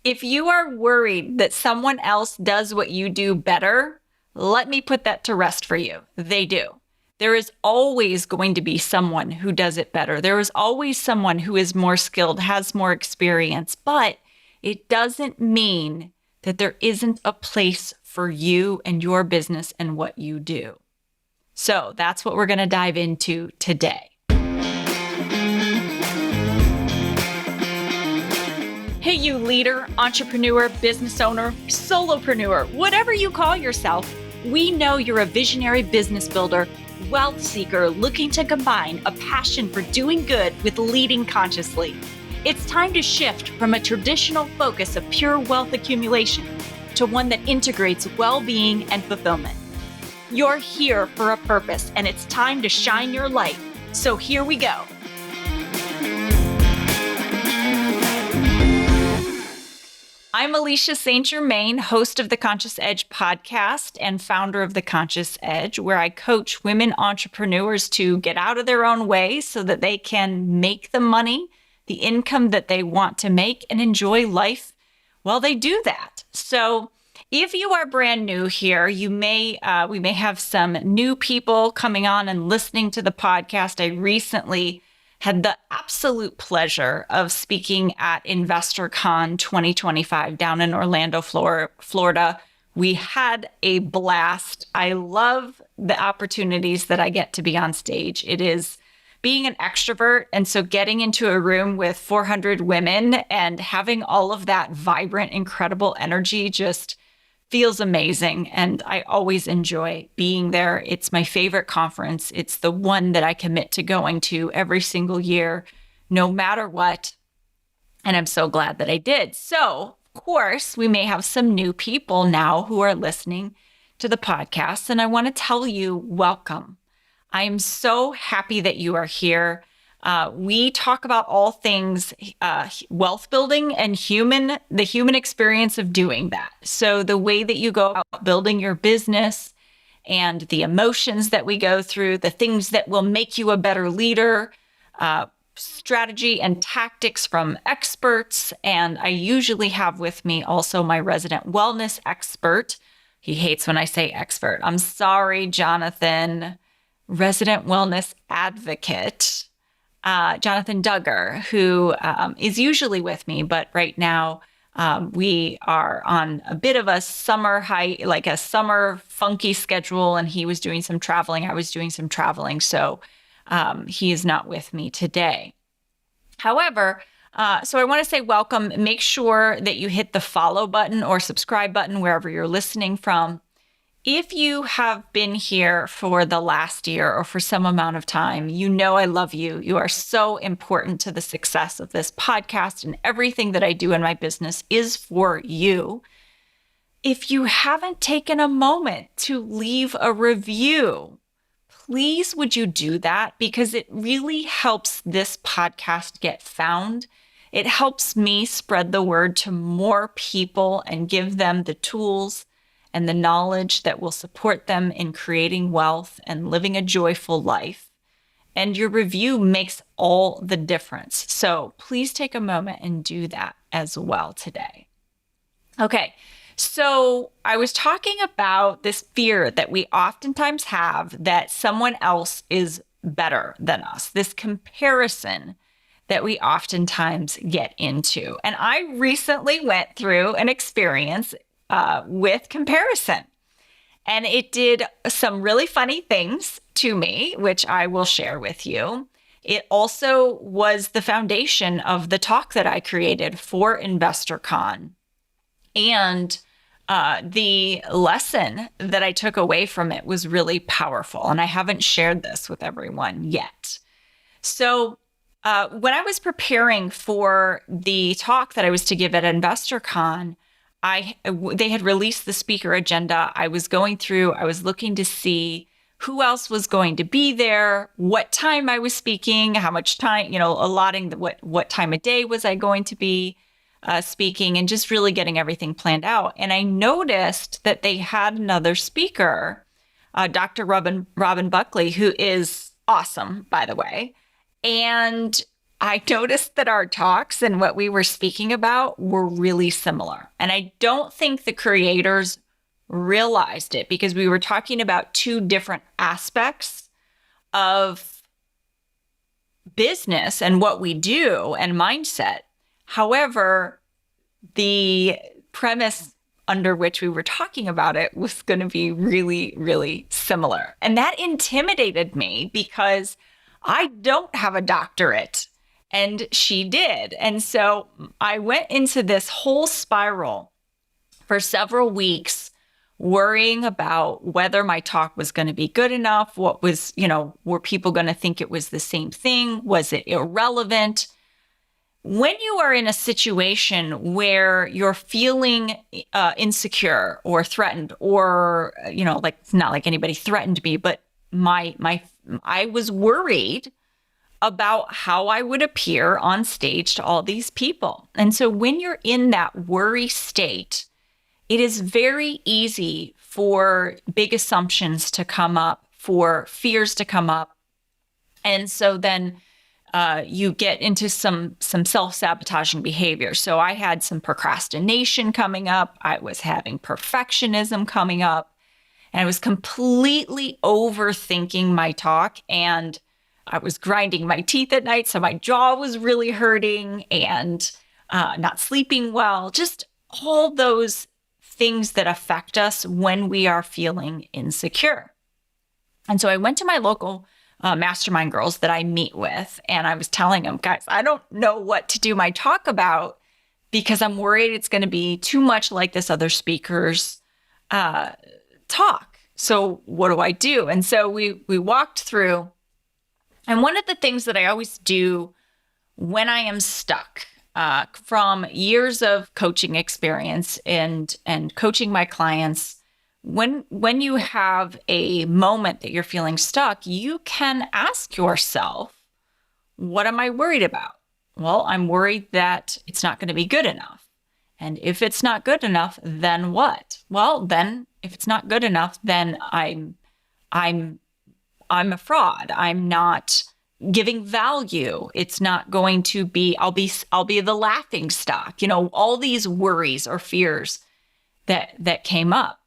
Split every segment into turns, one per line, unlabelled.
If you are worried that someone else does what you do better, let me put that to rest for you. They do. There is always going to be someone who does it better. There is always someone who is more skilled, has more experience, but it doesn't mean that there isn't a place for you and your business and what you do. So that's what we're going to dive into today. Hey, you leader, entrepreneur, business owner, solopreneur, whatever you call yourself, we know you're a visionary business builder, wealth seeker looking to combine a passion for doing good with leading consciously. It's time to shift from a traditional focus of pure wealth accumulation to one that integrates well-being and fulfillment. You're here for a purpose, and it's time to shine your light. So here we go. I'm Alicia St. Germain, host of the Conscious Edge podcast and founder of the Conscious Edge, where I coach women entrepreneurs to get out of their own way so that they can make the money, the income that they want to make, and enjoy life while they do that. So if you are brand new here, we may have some new people coming on and listening to the podcast. I recently had the absolute pleasure of speaking at InvestHER Con 2025 down in Orlando, Florida. We had a blast. I love the opportunities that I get to be on stage. It is being an extrovert, and so getting into a room with 400 women and having all of that vibrant, incredible energy just feels amazing, and I always enjoy being there. It's my favorite conference. It's the one that I commit to going to every single year, no matter what, and I'm so glad that I did. So, of course, we may have some new people now who are listening to the podcast, and I want to tell you, welcome. I am so happy that you are here. We talk about all things wealth building and the human experience of doing that. So the way that you go about building your business and the emotions that we go through, the things that will make you a better leader, strategy and tactics from experts. And I usually have with me also my resident wellness expert. He hates when I say expert. I'm sorry, Jonathan. Resident wellness advocate. Jonathan Duggar, who is usually with me, but right now we are on a bit of a summer like a summer funky schedule, and he was doing some traveling. I was doing some traveling, so he is not with me today. However, so I want to say welcome. Make sure that you hit the follow button or subscribe button wherever you're listening from. If you have been here for the last year or for some amount of time, you know I love you. You are so important to the success of this podcast, and everything that I do in my business is for you. If you haven't taken a moment to leave a review, please would you do that? Because it really helps this podcast get found. It helps me spread the word to more people and give them the tools and the knowledge that will support them in creating wealth and living a joyful life. And your review makes all the difference. So please take a moment and do that as well today. Okay, so I was talking about this fear that we oftentimes have that someone else is better than us, this comparison that we oftentimes get into. And I recently went through an experience with comparison. And it did some really funny things to me, which I will share with you. It also was the foundation of the talk that I created for InvestHER Con. And the lesson that I took away from it was really powerful. And I haven't shared this with everyone yet. So when I was preparing for the talk that I was to give at InvestHER Con, they had released the speaker agenda. I was going through, I was looking to see who else was going to be there, what time I was speaking, how much time, allotting what time of day was I going to be speaking, and just really getting everything planned out. And I noticed that they had another speaker, Dr. Robin Buckley, who is awesome, by the way. And I noticed that our talks and what we were speaking about were really similar. And I don't think the creators realized it because we were talking about two different aspects of business and what we do and mindset. However, the premise under which we were talking about it was going to be really, really similar. And that intimidated me because I don't have a doctorate and she did. And so I went into this whole spiral for several weeks, worrying about whether my talk was going to be good enough. What was, were people going to think it was the same thing? Was it irrelevant? When you are in a situation where you're feeling insecure or threatened, or, like, not like anybody threatened me, but I was worried about how I would appear on stage to all these people. And so when you're in that worry state, it is very easy for big assumptions to come up, for fears to come up. And so then you get into some self-sabotaging behavior. So I had some procrastination coming up. I was having perfectionism coming up. And I was completely overthinking my talk. And I was grinding my teeth at night. So my jaw was really hurting and not sleeping well. Just all those things that affect us when we are feeling insecure. And so I went to my local mastermind girls that I meet with, and I was telling them, guys, I don't know what to do my talk about because I'm worried it's going to be too much like this other speaker's talk. So what do I do? And so we walked through. And one of the things that I always do when I am stuck, from years of coaching experience and coaching my clients, when you have a moment that you're feeling stuck, you can ask yourself, what am I worried about? Well, I'm worried that it's not going to be good enough. And if it's not good enough, then what? Well, then if it's not good enough, then I'm a fraud. I'm not giving value. It's not going to be, I'll be the laughing stock, all these worries or fears that came up.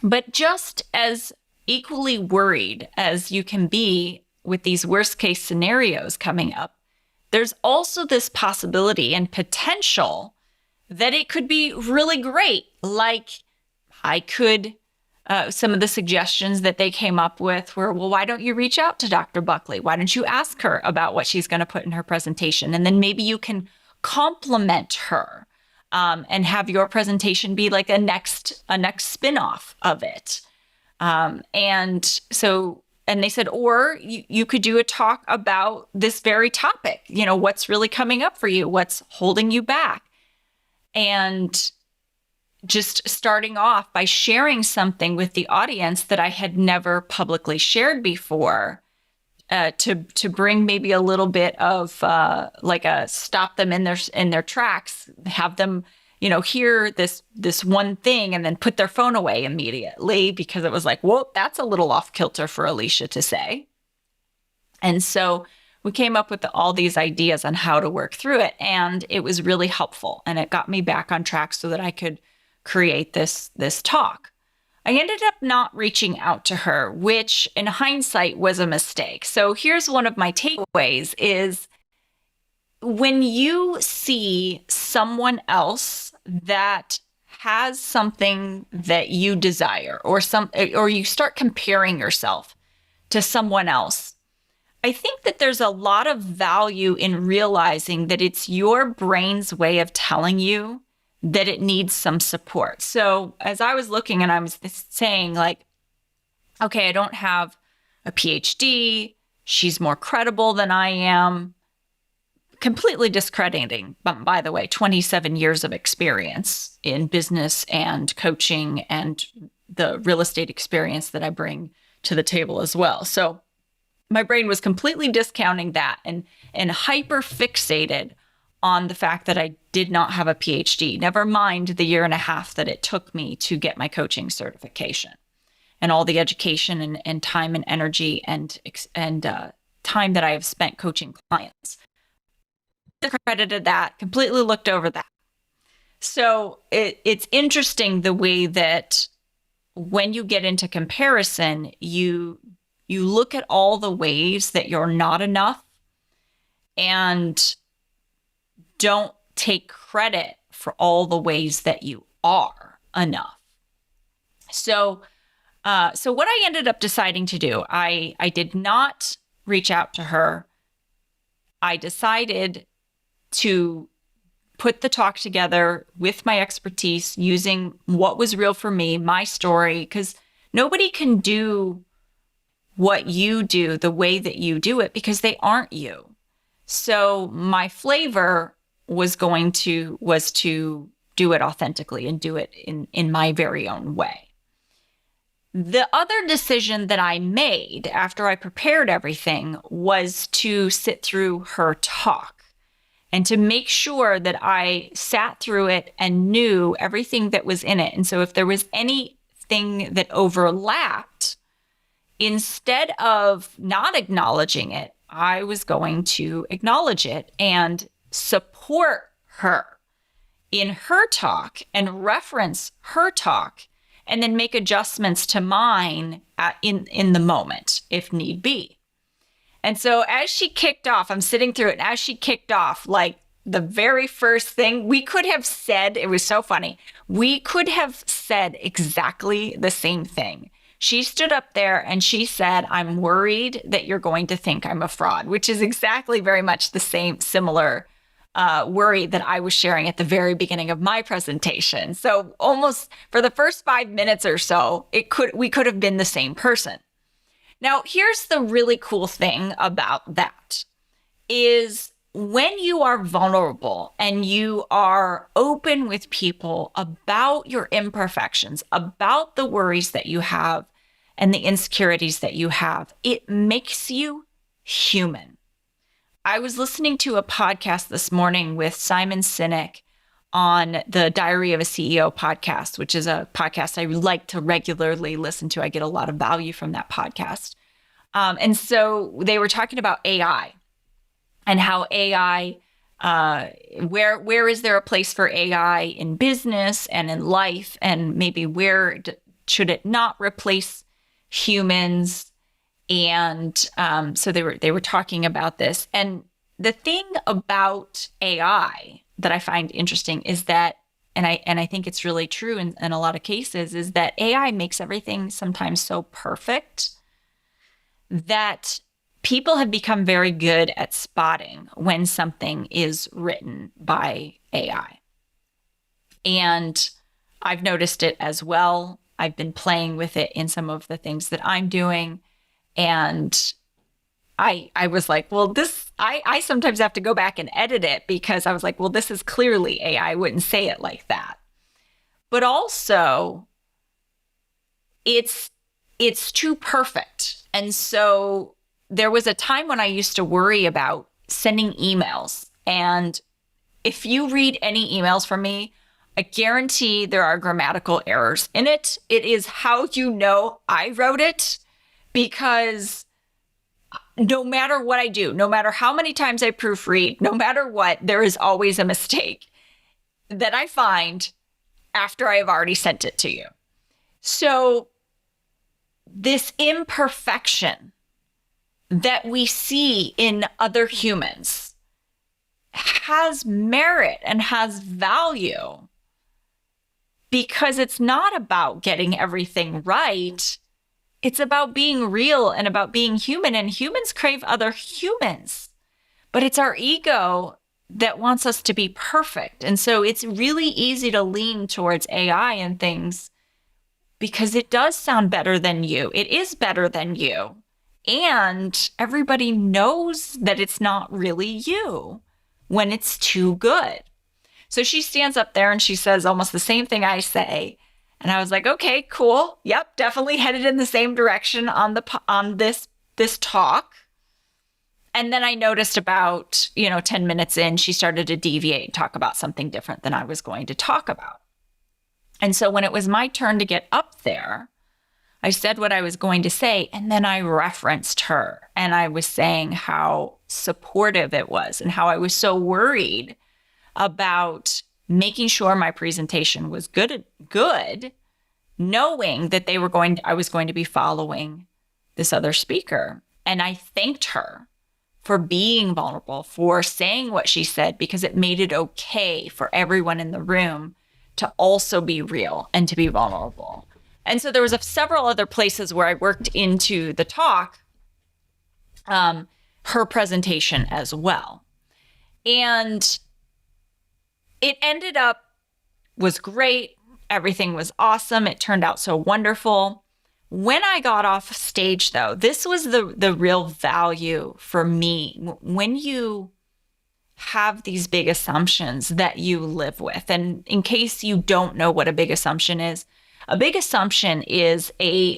But just as equally worried as you can be with these worst case scenarios coming up, there's also this possibility and potential that it could be really great. Like I could, some of the suggestions that they came up with were, well, why don't you reach out to Dr. Buckley? Why don't you ask her about what she's going to put in her presentation? And then maybe you can compliment her and have your presentation be like a next spin-off of it. And they said, or you could do a talk about this very topic, what's really coming up for you, what's holding you back. And just starting off by sharing something with the audience that I had never publicly shared before, to bring maybe a little bit of like a stop them in their tracks, have them, hear this one thing and then put their phone away immediately, because it was like, whoa, that's a little off kilter for Alicia to say. And so we came up with all these ideas on how to work through it, and it was really helpful, and it got me back on track so that I could create this talk. I ended up not reaching out to her, which in hindsight was a mistake. So here's one of my takeaways is when you see someone else that has something that you desire, or you start comparing yourself to someone else, I think that there's a lot of value in realizing that it's your brain's way of telling you that it needs some support. So as I was looking and I was saying like, okay, I don't have a PhD. She's more credible than I am. Completely discrediting, by the way, 27 years of experience in business and coaching and the real estate experience that I bring to the table as well. So my brain was completely discounting that and hyper fixated on the fact that I did not have a PhD, never mind the 1.5 years that it took me to get my coaching certification and all the education and time and energy and time that I have spent coaching clients. discredited that, completely looked over that. So it's interesting the way that when you get into comparison, you look at all the ways that you're not enough and don't take credit for all the ways that you are enough. So what I ended up deciding to do, I did not reach out to her. I decided to put the talk together with my expertise, using what was real for me, my story, because nobody can do what you do the way that you do it because they aren't you. So my flavor was to do it authentically and do it in my very own way. The other decision that I made after I prepared everything was to sit through her talk and to make sure that I sat through it and knew everything that was in it. And so if there was anything that overlapped, instead of not acknowledging it, I was going to acknowledge it and support her in her talk and reference her talk, and then make adjustments to mine in the moment, if need be. And so as she kicked off, I'm sitting through it, and as she kicked off, like the very first thing we could have said, it was so funny, we could have said exactly the same thing. She stood up there and she said, "I'm worried that you're going to think I'm a fraud," which is exactly very much the similar worry that I was sharing at the very beginning of my presentation. So almost for the first 5 minutes or so, we could have been the same person. Now, here's the really cool thing about that is when you are vulnerable and you are open with people about your imperfections, about the worries that you have and the insecurities that you have, it makes you human. I was listening to a podcast this morning with Simon Sinek on the Diary of a CEO podcast, which is a podcast I like to regularly listen to. I get a lot of value from that podcast. And so they were talking about AI and how AI, where is there a place for AI in business and in life, and maybe where should it not replace humans? And so they were talking about this. And the thing about AI that I find interesting is that, and I think it's really true in a lot of cases, is that AI makes everything sometimes so perfect that people have become very good at spotting when something is written by AI. And I've noticed it as well. I've been playing with it in some of the things that I'm doing. And I was like, well, I sometimes have to go back and edit it because I was like, well, this is clearly AI. I wouldn't say it like that. But also, it's too perfect. And so there was a time when I used to worry about sending emails. And if you read any emails from me, I guarantee there are grammatical errors in it. It is how you know I wrote it. Because no matter what I do, no matter how many times I proofread, no matter what, there is always a mistake that I find after I have already sent it to you. So this imperfection that we see in other humans has merit and has value because it's not about getting everything right. It's about being real and about being human, and humans crave other humans. But it's our ego that wants us to be perfect. And so it's really easy to lean towards AI and things because it does sound better than you. It is better than you. And everybody knows that it's not really you when it's too good. So she stands up there and she says almost the same thing I say. And I was like, okay, cool. Yep, definitely headed in the same direction on this talk. And then I noticed about, 10 minutes in, she started to deviate and talk about something different than I was going to talk about. And so when it was my turn to get up there, I said what I was going to say, and then I referenced her. and I was saying how supportive it was and how I was so worried about making sure my presentation was good, knowing that I was going to be following this other speaker. And I thanked her for being vulnerable, for saying what she said, because it made it okay for everyone in the room to also be real and to be vulnerable. And so there was several other places where I worked into the talk, her presentation as well. And it ended up was great. Everything was awesome. It turned out so wonderful. When I got off stage, though, this was the real value for me. When you have these big assumptions that you live with, and in case you don't know what a big assumption is a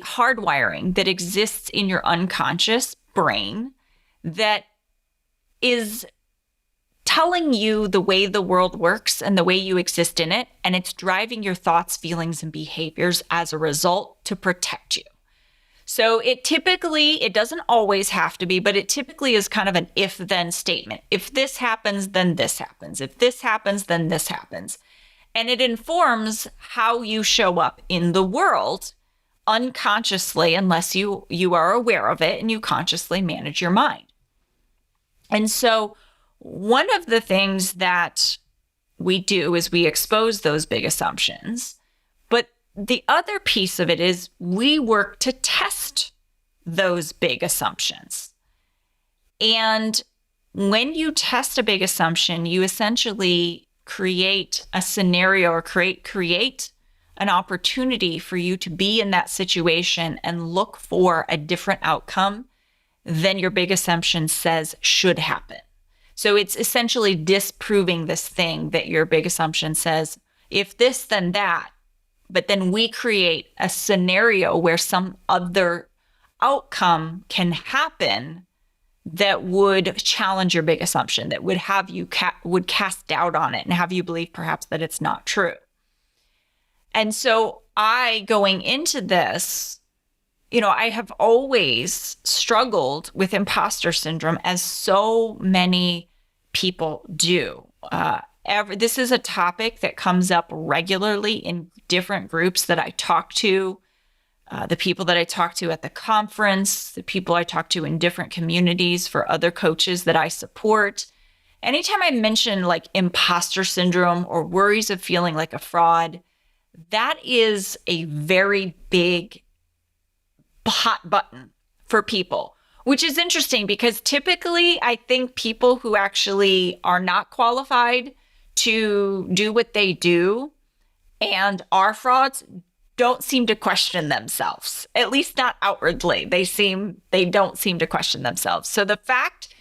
hardwiring that exists in your unconscious brain that is telling you the way the world works and the way you exist in it, and it's driving your thoughts, feelings, and behaviors as a result to protect you. So it doesn't always have to be, but it typically is kind of an if-then statement. If this happens, then this happens. If this happens, then this happens. And it informs how you show up in the world unconsciously, unless you are aware of it and you consciously manage your mind. And so one of the things that we do is we expose those big assumptions. But the other piece of it is we work to test those big assumptions. And when you test a big assumption, you essentially create a scenario or create an opportunity for you to be in that situation and look for a different outcome than your big assumption says should happen. So it's essentially disproving this thing that your big assumption says, if this, then that. But then we create a scenario where some other outcome can happen that would challenge your big assumption, that would have you would cast doubt on it and have you believe perhaps that it's not true. And so going into this, I have always struggled with imposter syndrome, as so many people do. This is a topic that comes up regularly in different groups that I talk to, the people that I talk to at the conference, the people I talk to in different communities for other coaches that I support. Anytime I mention like imposter syndrome or worries of feeling like a fraud, that is a very big hot button for people, which is interesting because typically I think people who actually are not qualified to do what they do and are frauds don't seem to question themselves, at least not outwardly. They don't seem to question themselves. So the fact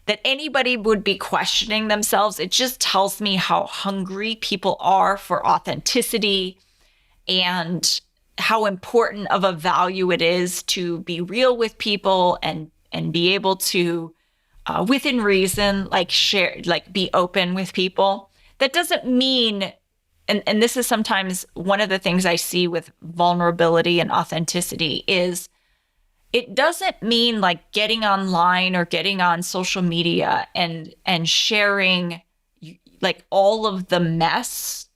that anybody would be questioning themselves, it just tells me how hungry people are for authenticity and how important of a value it is to be real with people and be able to, within reason, share, be open with people. That doesn't mean, and this is sometimes one of the things I see with vulnerability and authenticity is it doesn't mean getting online or getting on social media and sharing all of the mess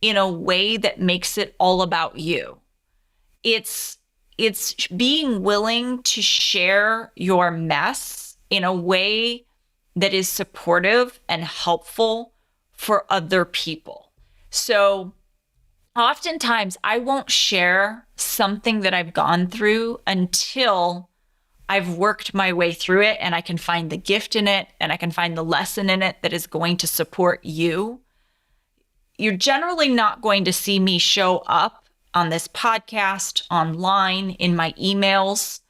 in a way that makes it all about you. It's being willing to share your mess in a way that is supportive and helpful for other people. So oftentimes I won't share something that I've gone through until I've worked my way through it and I can find the gift in it and I can find the lesson in it that is going to support you. You're generally not going to see me show up on this podcast, online, in my emails,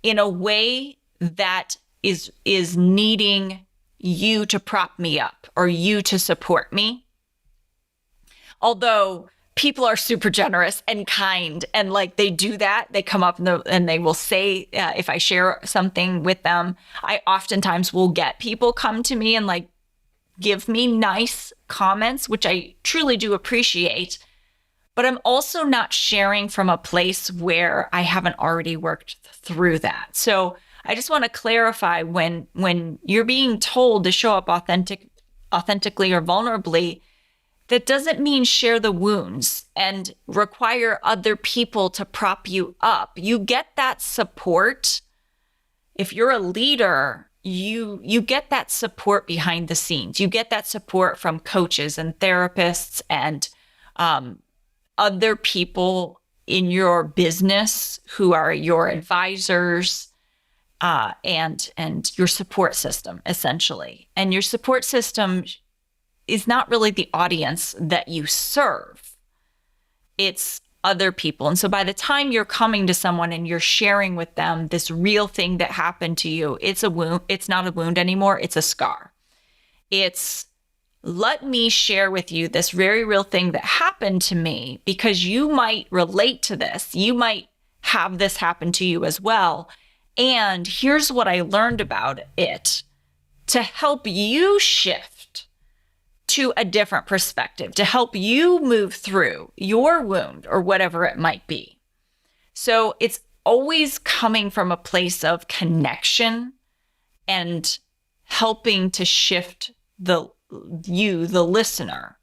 in a way that is needing you to prop me up or you to support me. Although people are super generous and kind and they do that, they come up and they will say, if I share something with them, I oftentimes will get people come to me and give me nice comments, which I truly do appreciate. But I'm also not sharing from a place where I haven't already worked through that. So I just want to clarify when you're being told to show up authentically or vulnerably, that doesn't mean share the wounds and require other people to prop you up. You get that support. If you're a leader, you get that support behind the scenes. You get that support from coaches and therapists and other people in your business who are your advisors and your support system, essentially. And your support system is not really the audience that you serve. It's other people. And so by the time you're coming to someone and you're sharing with them this real thing that happened to you, it's a wound. It's not a wound anymore. It's a scar. It's, let me share with you this very real thing that happened to me because you might relate to this. You might have this happen to you as well. And here's what I learned about it to help you shift to a different perspective, to help you move through your wound or whatever it might be. So it's always coming from a place of connection and helping to shift the listener,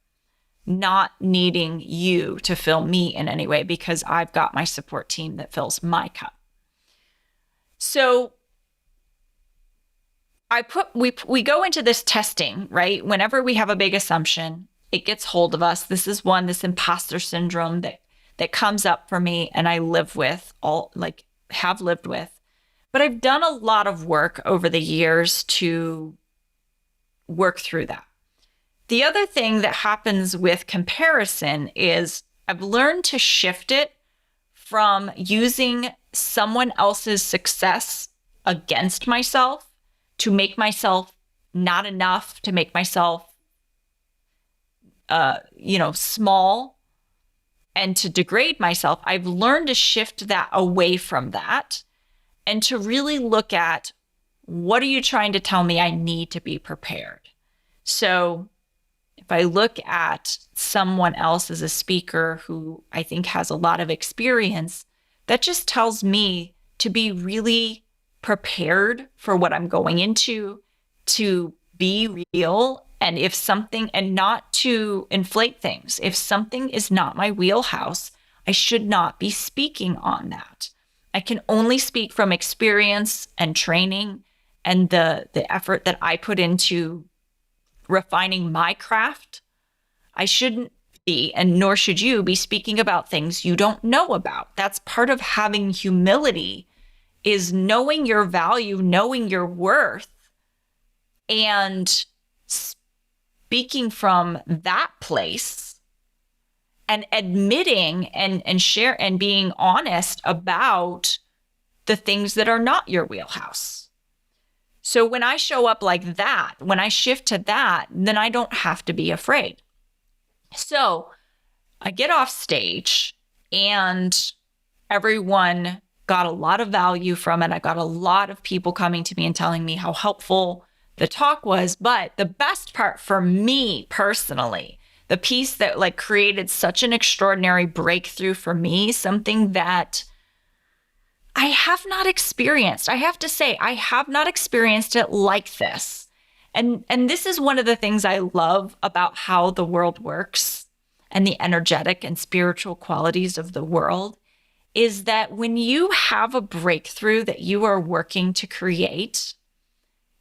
not needing you to fill me in any way because I've got my support team that fills my cup. So we go into this testing, right? Whenever we have a big assumption, it gets hold of us. This is this imposter syndrome that comes up for me and I live with, have lived with. But I've done a lot of work over the years to work through that. The other thing that happens with comparison is I've learned to shift it from using someone else's success against myself to make myself not enough, to make myself, small and to degrade myself. I've learned to shift that away from that and to really look at, what are you trying to tell me I need to be prepared? So if I look at someone else as a speaker who I think has a lot of experience, that just tells me to be really prepared for what I'm going into, to be real, and not to inflate things. If something is not my wheelhouse, I should not be speaking on that. I can only speak from experience and training and the effort that I put into refining my craft. I shouldn't be, and nor should you be, speaking about things you don't know about. That's part of having humility, is knowing your value, knowing your worth, and speaking from that place and admitting and share and being honest about the things that are not your wheelhouse. So when I show up like that, when I shift to that, then I don't have to be afraid. So I get off stage and everyone got a lot of value from it. I got a lot of people coming to me and telling me how helpful the talk was. But the best part for me personally, the piece that created such an extraordinary breakthrough for me, something that I have not experienced. I have to say, I have not experienced it like this. And this is one of the things I love about how the world works and the energetic and spiritual qualities of the world, is that when you have a breakthrough that you are working to create,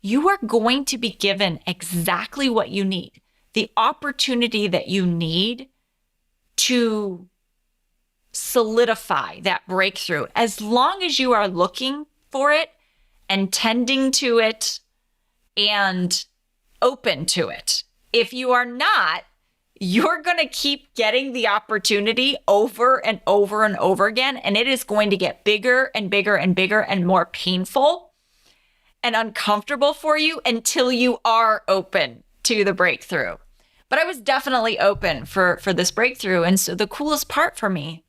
you are going to be given exactly what you need, the opportunity that you need to solidify that breakthrough, as long as you are looking for it and tending to it and open to it. If you are not, you're going to keep getting the opportunity over and over and over again, and it is going to get bigger and bigger and bigger and more painful and uncomfortable for you until you are open to the breakthrough. But I was definitely open for this breakthrough. And so the coolest part for me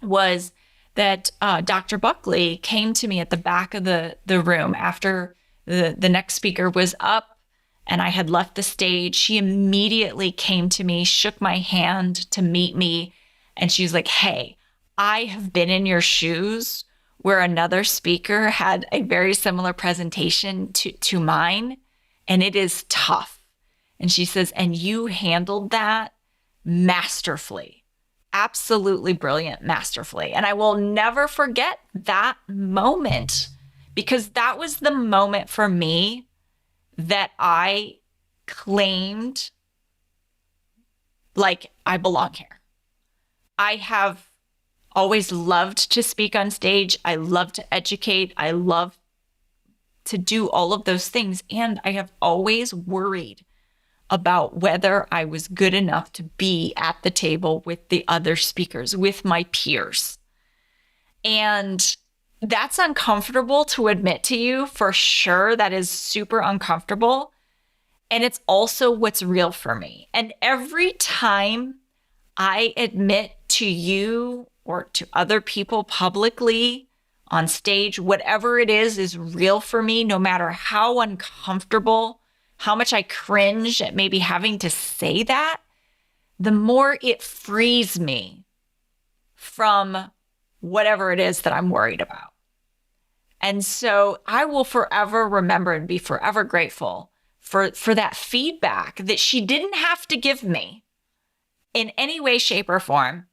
was that Dr. Buckley came to me at the back of the room after the next speaker was up and I had left the stage. She immediately came to me, shook my hand to meet me. And she was like, hey, I have been in your shoes where another speaker had a very similar presentation to mine, and it is tough. And she says, and you handled that masterfully, absolutely brilliant, masterfully. And I will never forget that moment, because that was the moment for me that I claimed, like, I belong here. I have always loved to speak on stage. I love to educate. I love to do all of those things. And I have always worried about whether I was good enough to be at the table with the other speakers, with my peers. And that's uncomfortable to admit to you, for sure. That is super uncomfortable. And it's also what's real for me. And every time I admit to you or to other people publicly on stage, whatever it is real for me, no matter how uncomfortable, how much I cringe at maybe having to say that, the more it frees me from whatever it is that I'm worried about. And so I will forever remember and be forever grateful for that feedback that she didn't have to give me in any way, shape, or form.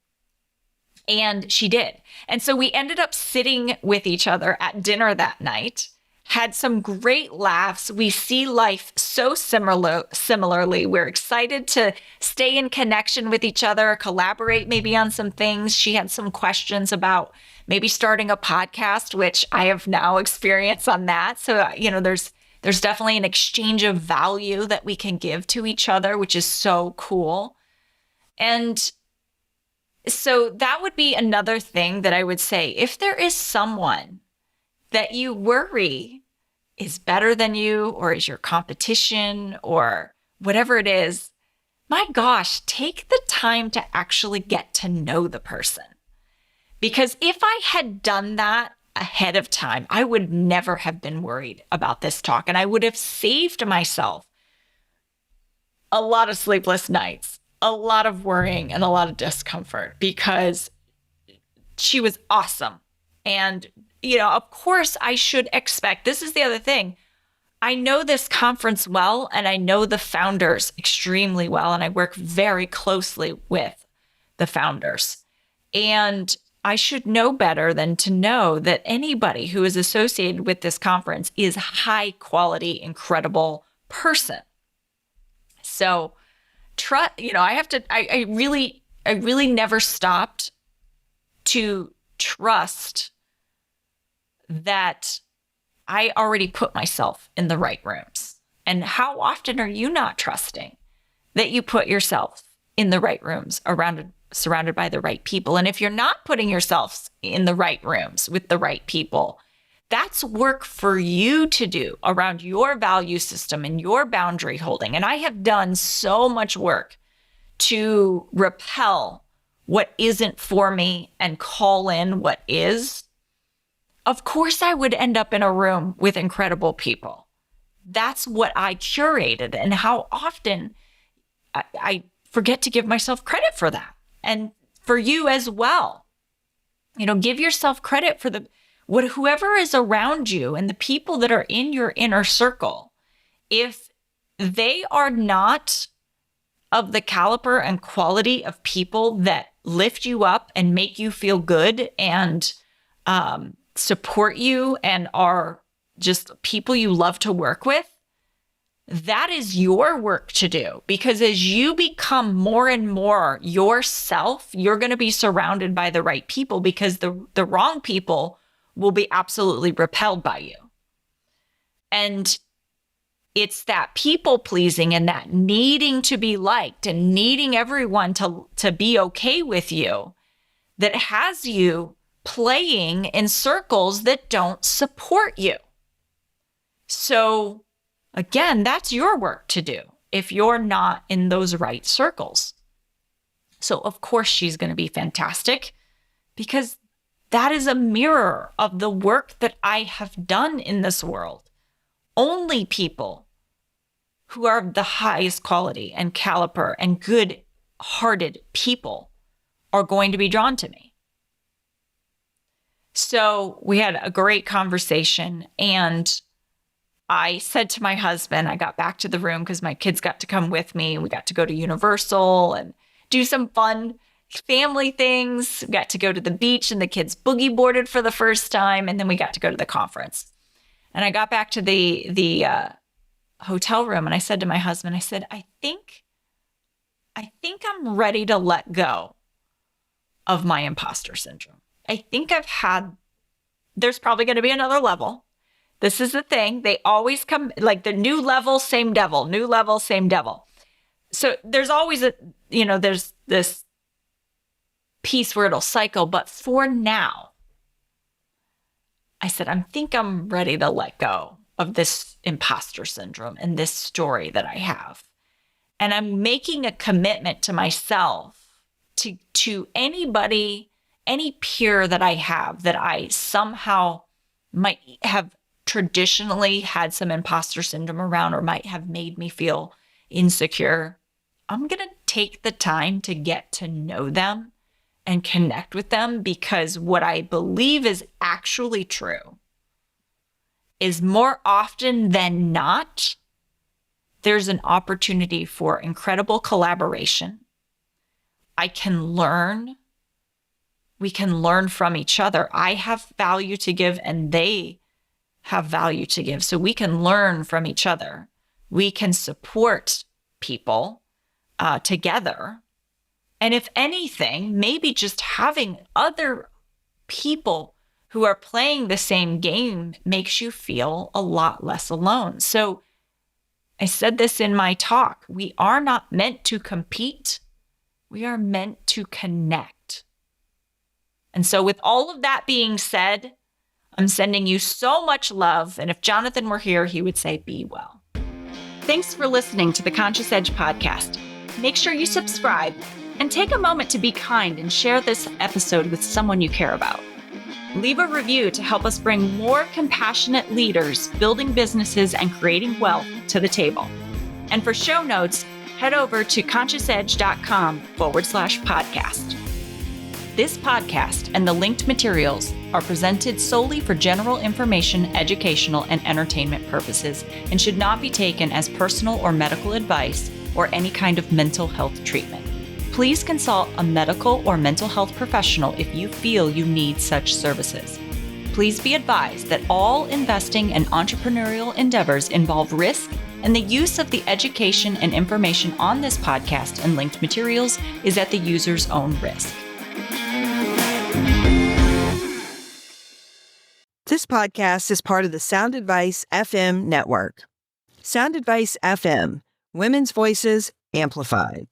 And she did. And so we ended up sitting with each other at dinner that night, had some great laughs. We see life so similarly. We're excited to stay in connection with each other, collaborate maybe on some things. She had some questions about maybe starting a podcast, which I have now experience on that. So, there's definitely an exchange of value that we can give to each other, which is so cool. And so that would be another thing that I would say. If there is someone that you worry is better than you, or is your competition, or whatever it is, my gosh, take the time to actually get to know the person. Because if I had done that ahead of time, I would never have been worried about this talk. And I would have saved myself a lot of sleepless nights, a lot of worrying, and a lot of discomfort, because she was awesome. And, of course I should expect, this is the other thing. I know this conference well, and I know the founders extremely well, and I work very closely with the founders. And I should know better than to know that anybody who is associated with this conference is a high quality, incredible person. So I really never stopped to trust that I already put myself in the right rooms. And how often are you not trusting that you put yourself in the right rooms, surrounded by the right people? And if you're not putting yourself in the right rooms with the right people, that's work for you to do around your value system and your boundary holding. And I have done so much work to repel what isn't for me and call in what is. Of course, I would end up in a room with incredible people. That's what I curated. And how often I forget to give myself credit for that. And for you as well. Give yourself credit for whoever is around you and the people that are in your inner circle. If they are not of the caliber and quality of people that lift you up and make you feel good and support you and are just people you love to work with, that is your work to do. Because as you become more and more yourself, you're going to be surrounded by the right people, because the wrong people will be absolutely repelled by you. And it's that people pleasing and that needing to be liked and needing everyone to be okay with you that has you playing in circles that don't support you. So again, that's your work to do if you're not in those right circles. So of course she's going to be fantastic, because that is a mirror of the work that I have done in this world. Only people who are the highest quality and caliber and good-hearted people are going to be drawn to me. So we had a great conversation, and I said to my husband, I got back to the room because my kids got to come with me. We got to go to Universal and do some fun family things. We got to go to the beach, and the kids boogie boarded for the first time. And then we got to go to the conference. And I got back to the hotel room, and I said to my husband, I said, I think I'm ready to let go of my imposter syndrome. I think there's probably going to be another level. This is the thing. They always come like the new level, same devil, new level, same devil. So there's always there's this piece where it'll cycle. But for now, I said, I think I'm ready to let go of this imposter syndrome and this story that I have. And I'm making a commitment to myself, to anybody, any peer that I have that I somehow might have traditionally had some imposter syndrome around or might have made me feel insecure. I'm going to take the time to get to know them and connect with them, because what I believe is actually true is more often than not, there's an opportunity for incredible collaboration. I can learn. We can learn from each other. I have value to give and they have value to give. So we can learn from each other. We can support people together. And if anything, maybe just having other people who are playing the same game makes you feel a lot less alone. So I said this in my talk. We are not meant to compete. We are meant to connect. And so with all of that being said, I'm sending you so much love. And if Jonathan were here, he would say, be well. Thanks for listening to the Conscious Edge podcast. Make sure you subscribe and take a moment to be kind and share this episode with someone you care about. Leave a review to help us bring more compassionate leaders building businesses and creating wealth to the table. And for show notes, head over to consciousedge.com/podcast. This podcast and the linked materials are presented solely for general information, educational, and entertainment purposes and should not be taken as personal or medical advice or any kind of mental health treatment. Please consult a medical or mental health professional if you feel you need such services. Please be advised that all investing and entrepreneurial endeavors involve risk, and the use of the education and information on this podcast and linked materials is at the user's own risk.
This podcast is part of the Sound Advice FM network. Sound Advice FM, women's voices amplified.